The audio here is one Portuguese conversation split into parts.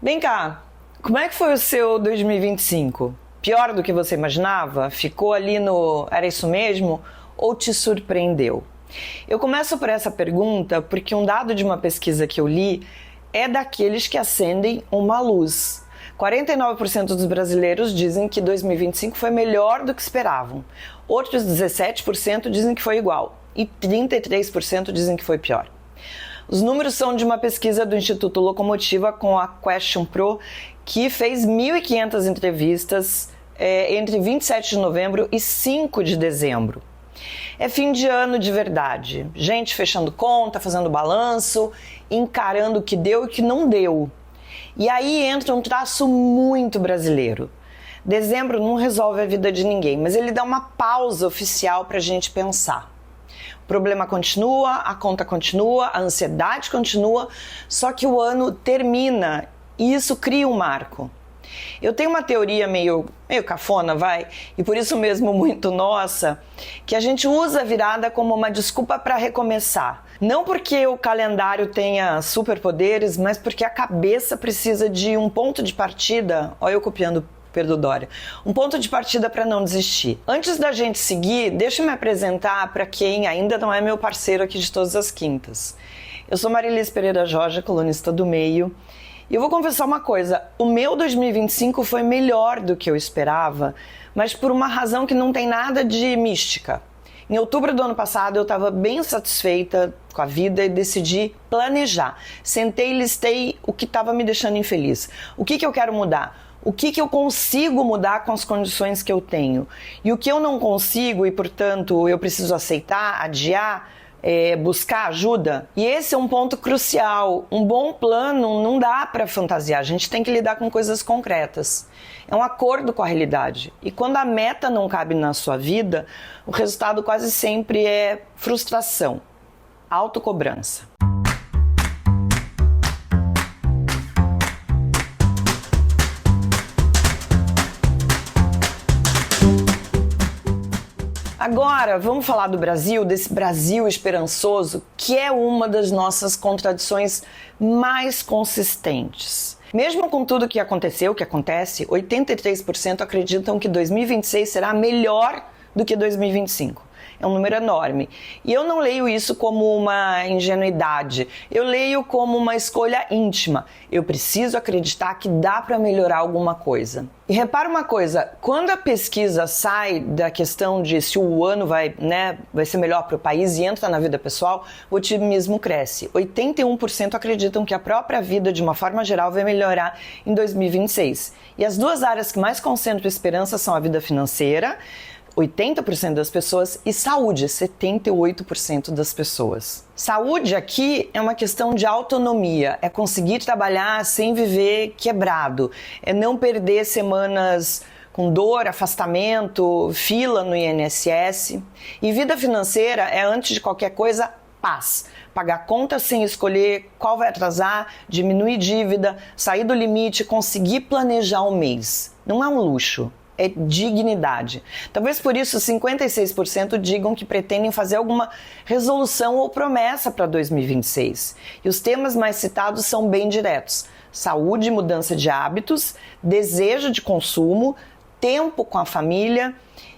Vem cá, como é que foi o seu 2025? Pior do que você imaginava? Ficou ali no era isso mesmo? Ou te surpreendeu? Eu começo por essa pergunta porque um dado de uma pesquisa que eu li é daqueles que acendem uma luz. 49% dos brasileiros dizem que 2025 foi melhor do que esperavam. Outros 17% dizem que foi igual. E 33% dizem que foi pior. Os números são de uma pesquisa do Instituto Locomotiva com a Question Pro, que fez 1.500 entrevistas entre 27 de novembro e 5 de dezembro. É fim de ano de verdade. Gente fechando conta, fazendo balanço, encarando o que deu e o que não deu. E aí entra um traço muito brasileiro. Dezembro não resolve a vida de ninguém, mas ele dá uma pausa oficial para a gente pensar. O problema continua, a conta continua, a ansiedade continua, só que o ano termina e isso cria um marco. Eu tenho uma teoria meio cafona, e por isso mesmo muito nossa, que a gente usa a virada como uma desculpa para recomeçar. Não porque o calendário tenha superpoderes, mas porque a cabeça precisa de um ponto de partida. Olha eu copiando Pedro Doria. Um ponto de partida para não desistir. Antes da gente seguir, deixa eu me apresentar para quem ainda não é meu parceiro aqui de todas as quintas. Eu sou Marilis Pereira Jorge, colunista do Meio. E eu vou confessar uma coisa, o meu 2025 foi melhor do que eu esperava, mas por uma razão que não tem nada de mística. Em outubro do ano passado eu estava bem satisfeita com a vida e decidi planejar. Sentei e listei o que estava me deixando infeliz. O que eu quero mudar? O que eu consigo mudar com as condições que eu tenho? E o que eu não consigo e, portanto, eu preciso aceitar, adiar, buscar ajuda. E esse é um ponto crucial. Um bom plano não dá para fantasiar, a gente tem que lidar com coisas concretas. É um acordo com a realidade. E quando a meta não cabe na sua vida, o resultado quase sempre é frustração, autocobrança. Agora, vamos falar do Brasil, desse Brasil esperançoso, que é uma das nossas contradições mais consistentes. Mesmo com tudo que aconteceu, que acontece, 83% acreditam que 2026 será melhor do que 2025. É um número enorme. E eu não leio isso como uma ingenuidade, eu leio como uma escolha íntima. Eu preciso acreditar que dá para melhorar alguma coisa. E repara uma coisa, quando a pesquisa sai da questão de se o ano vai ser melhor para o país e entra na vida pessoal, o otimismo cresce. 81% acreditam que a própria vida, de uma forma geral, vai melhorar em 2026. E as duas áreas que mais concentram esperança são a vida financeira, 80% das pessoas, e saúde, 78% das pessoas. Saúde aqui é uma questão de autonomia, é conseguir trabalhar sem viver quebrado, é não perder semanas com dor, afastamento, fila no INSS. E vida financeira é, antes de qualquer coisa, paz. Pagar contas sem escolher qual vai atrasar, diminuir dívida, sair do limite, conseguir planejar o mês. Não é um luxo. É dignidade. Talvez por isso 56% digam que pretendem fazer alguma resolução ou promessa para 2026. E os temas mais citados são bem diretos: saúde, mudança de hábitos, desejo de consumo, tempo com a família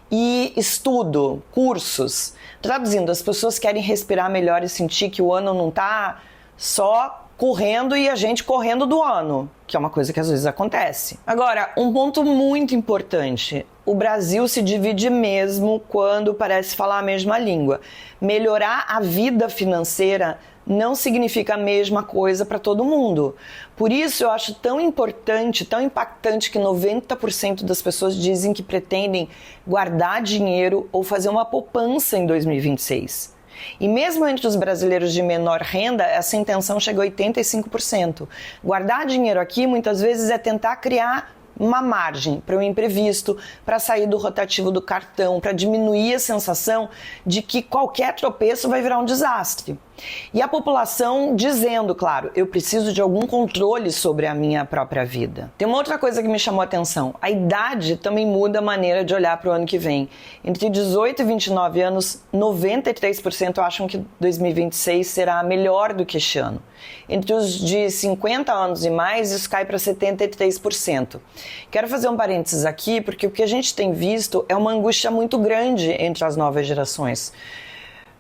e estudo, cursos. Traduzindo, as pessoas querem respirar melhor e sentir que o ano não está só correndo e a gente correndo do ano, que é uma coisa que às vezes acontece. Agora, um ponto muito importante: o Brasil se divide mesmo quando parece falar a mesma língua. Melhorar a vida financeira não significa a mesma coisa para todo mundo. Por isso eu acho tão importante, tão impactante que 90% das pessoas dizem que pretendem guardar dinheiro ou fazer uma poupança em 2026. E mesmo entre os brasileiros de menor renda, essa intenção chega a 85%. Guardar dinheiro aqui muitas vezes é tentar criar uma margem para um imprevisto, para sair do rotativo do cartão, para diminuir a sensação de que qualquer tropeço vai virar um desastre. E a população dizendo, claro, eu preciso de algum controle sobre a minha própria vida. Tem uma outra coisa que me chamou a atenção. A idade também muda a maneira de olhar para o ano que vem. Entre 18 e 29 anos, 93% acham que 2026 será melhor do que este ano. Entre os de 50 anos e mais, isso cai para 73%. Quero fazer um parênteses aqui, porque o que a gente tem visto é uma angústia muito grande entre as novas gerações.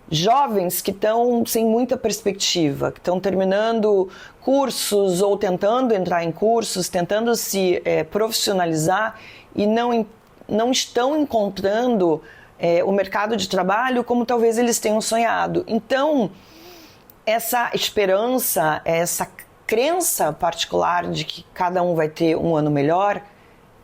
Jovens que estão sem muita perspectiva, que estão terminando cursos ou tentando entrar em cursos, tentando se profissionalizar e não estão encontrando o mercado de trabalho como talvez eles tenham sonhado. Então, essa esperança, essa crença particular de que cada um vai ter um ano melhor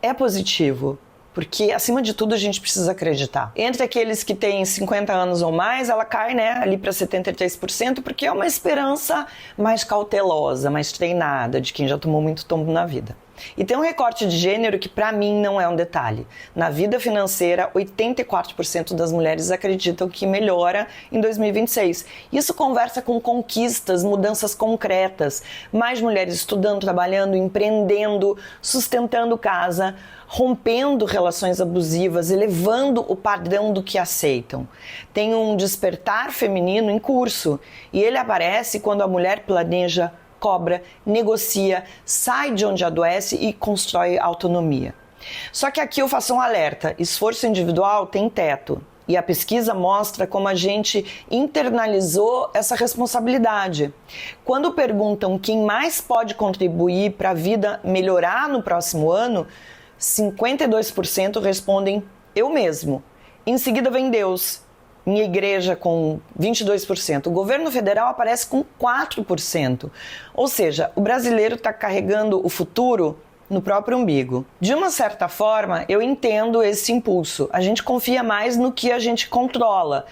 é positivo. Porque, acima de tudo, a gente precisa acreditar. Entre aqueles que têm 50 anos ou mais, ela cai ali para 73%, porque é uma esperança mais cautelosa, mais treinada, de quem já tomou muito tombo na vida. E tem um recorte de gênero que, para mim, não é um detalhe. Na vida financeira, 84% das mulheres acreditam que melhora em 2026. Isso conversa com conquistas, mudanças concretas. Mais mulheres estudando, trabalhando, empreendendo, sustentando casa, rompendo relações abusivas, elevando o padrão do que aceitam. Tem um despertar feminino em curso e ele aparece quando a mulher planeja, cobra, negocia, sai de onde adoece e constrói autonomia. Só que aqui eu faço um alerta: esforço individual tem teto. E a pesquisa mostra como a gente internalizou essa responsabilidade. Quando perguntam quem mais pode contribuir para a vida melhorar no próximo ano, 52% respondem eu mesmo. Em seguida vem Deus. Minha igreja com 22%. O governo federal aparece com 4%. Ou seja, o brasileiro está carregando o futuro no próprio umbigo. De uma certa forma, eu entendo esse impulso. A gente confia mais no que a gente controla.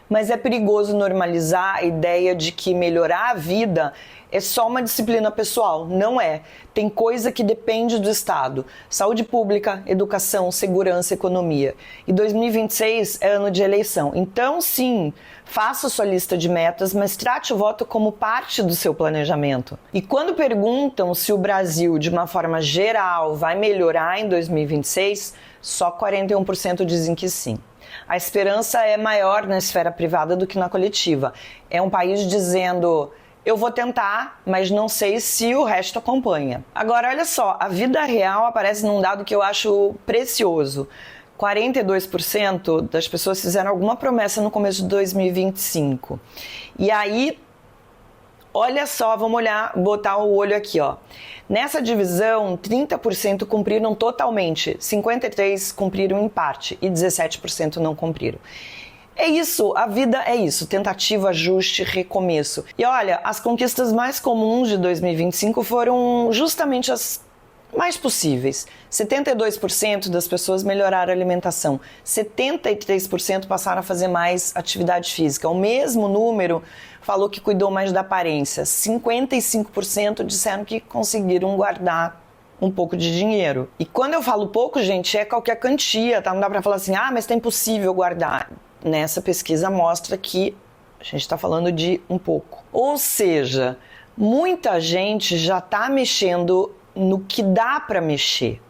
Mas é perigoso normalizar a ideia de que melhorar a vida é só uma disciplina pessoal. Não é. Tem coisa que depende do Estado. Saúde pública, educação, segurança, economia. E 2026 é ano de eleição. Então, sim, faça sua lista de metas, mas trate o voto como parte do seu planejamento. E quando perguntam se o Brasil, de uma forma geral, vai melhorar em 2026, só 41% dizem que sim. A esperança é maior na esfera privada do que na coletiva. É um país dizendo: eu vou tentar, mas não sei se o resto acompanha. Agora, olha só, a vida real aparece num dado que eu acho precioso. 42% das pessoas fizeram alguma promessa no começo de 2025. E aí, olha só, vamos botar o olho aqui, ó. Nessa divisão, 30% cumpriram totalmente, 53% cumpriram em parte e 17% não cumpriram. É isso, a vida é isso, tentativa, ajuste, recomeço. E olha, as conquistas mais comuns de 2025 foram justamente as mais possíveis. 72% das pessoas melhoraram a alimentação, 73% passaram a fazer mais atividade física. O mesmo número falou que cuidou mais da aparência, 55% disseram que conseguiram guardar um pouco de dinheiro. E quando eu falo pouco, gente, é qualquer quantia, tá? Não dá pra falar assim, mas é impossível guardar. Nessa pesquisa mostra que a gente está falando de um pouco. Ou seja, muita gente já está mexendo no que dá para mexer.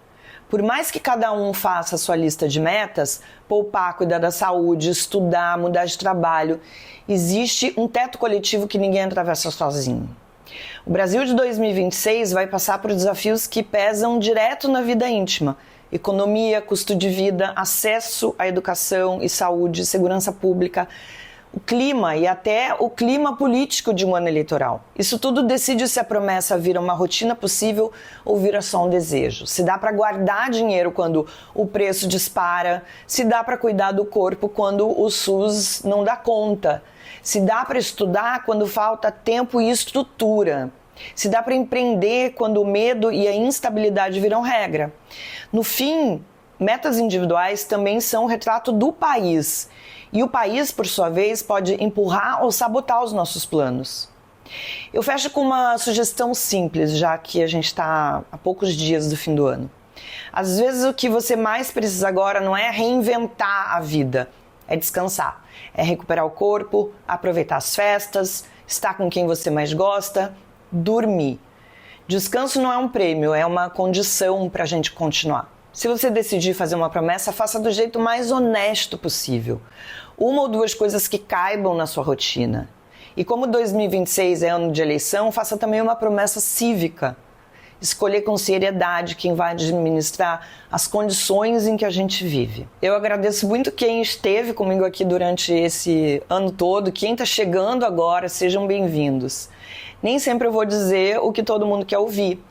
Por mais que cada um faça a sua lista de metas, poupar, cuidar da saúde, estudar, mudar de trabalho, existe um teto coletivo que ninguém atravessa sozinho. O Brasil de 2026 vai passar por desafios que pesam direto na vida íntima. Economia, custo de vida, acesso à educação e saúde, segurança pública, o clima e até o clima político de um ano eleitoral. Isso tudo decide se a promessa vira uma rotina possível ou vira só um desejo. Se dá para guardar dinheiro quando o preço dispara, se dá para cuidar do corpo quando o SUS não dá conta, se dá para estudar quando falta tempo e estrutura. Se dá para empreender quando o medo e a instabilidade viram regra. No fim, metas individuais também são um retrato do país. E o país, por sua vez, pode empurrar ou sabotar os nossos planos. Eu fecho com uma sugestão simples, já que a gente está a poucos dias do fim do ano. Às vezes o que você mais precisa agora não é reinventar a vida, é descansar. É recuperar o corpo, aproveitar as festas, estar com quem você mais gosta, dormir. Descanso não é um prêmio, é uma condição para a gente continuar. Se você decidir fazer uma promessa, faça do jeito mais honesto possível. Uma ou duas coisas que caibam na sua rotina. E como 2026 é ano de eleição, faça também uma promessa cívica. Escolher com seriedade quem vai administrar as condições em que a gente vive. Eu agradeço muito quem esteve comigo aqui durante esse ano todo, quem está chegando agora, sejam bem-vindos. Nem sempre eu vou dizer o que todo mundo quer ouvir.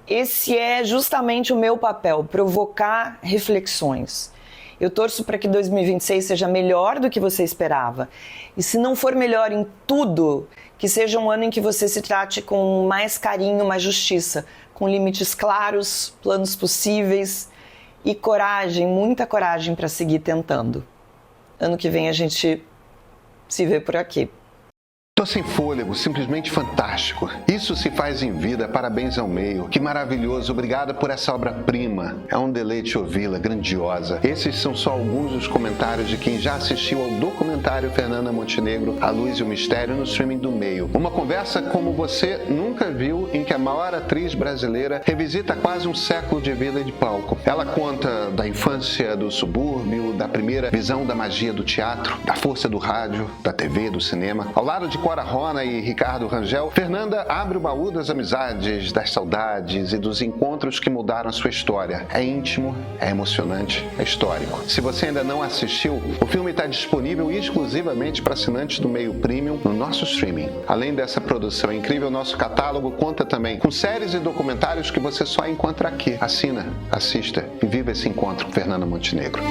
Esse é justamente o meu papel, provocar reflexões. Eu torço para que 2026 seja melhor do que você esperava. E se não for melhor em tudo, que seja um ano em que você se trate com mais carinho, mais justiça, com limites claros, planos possíveis e coragem, muita coragem para seguir tentando. Ano que vem a gente se vê por aqui. Tô sem fôlego, simplesmente fantástico. Isso se faz em vida, parabéns ao meio. Que maravilhoso, obrigado por essa obra-prima. É um deleite ouvi-la, grandiosa. Esses são só alguns dos comentários de quem já assistiu ao documentário Fernanda Montenegro, A Luz e o Mistério no streaming do Meio. Uma conversa como você nunca viu, em que a maior atriz brasileira revisita quase um século de vida e de palco. Ela conta da infância do subúrbio, da primeira visão da magia do teatro, da força do rádio, da TV, do cinema. Ao lado de Cora Rona e Ricardo Rangel, Fernanda abre o baú das amizades, das saudades e dos encontros que mudaram a sua história. É íntimo, é emocionante, é histórico. Se você ainda não assistiu, o filme está disponível exclusivamente para assinantes do Meio Premium no nosso streaming. Além dessa produção incrível, nosso catálogo conta também com séries e documentários que você só encontra aqui. Assina, assista e viva esse encontro com Fernanda Montenegro.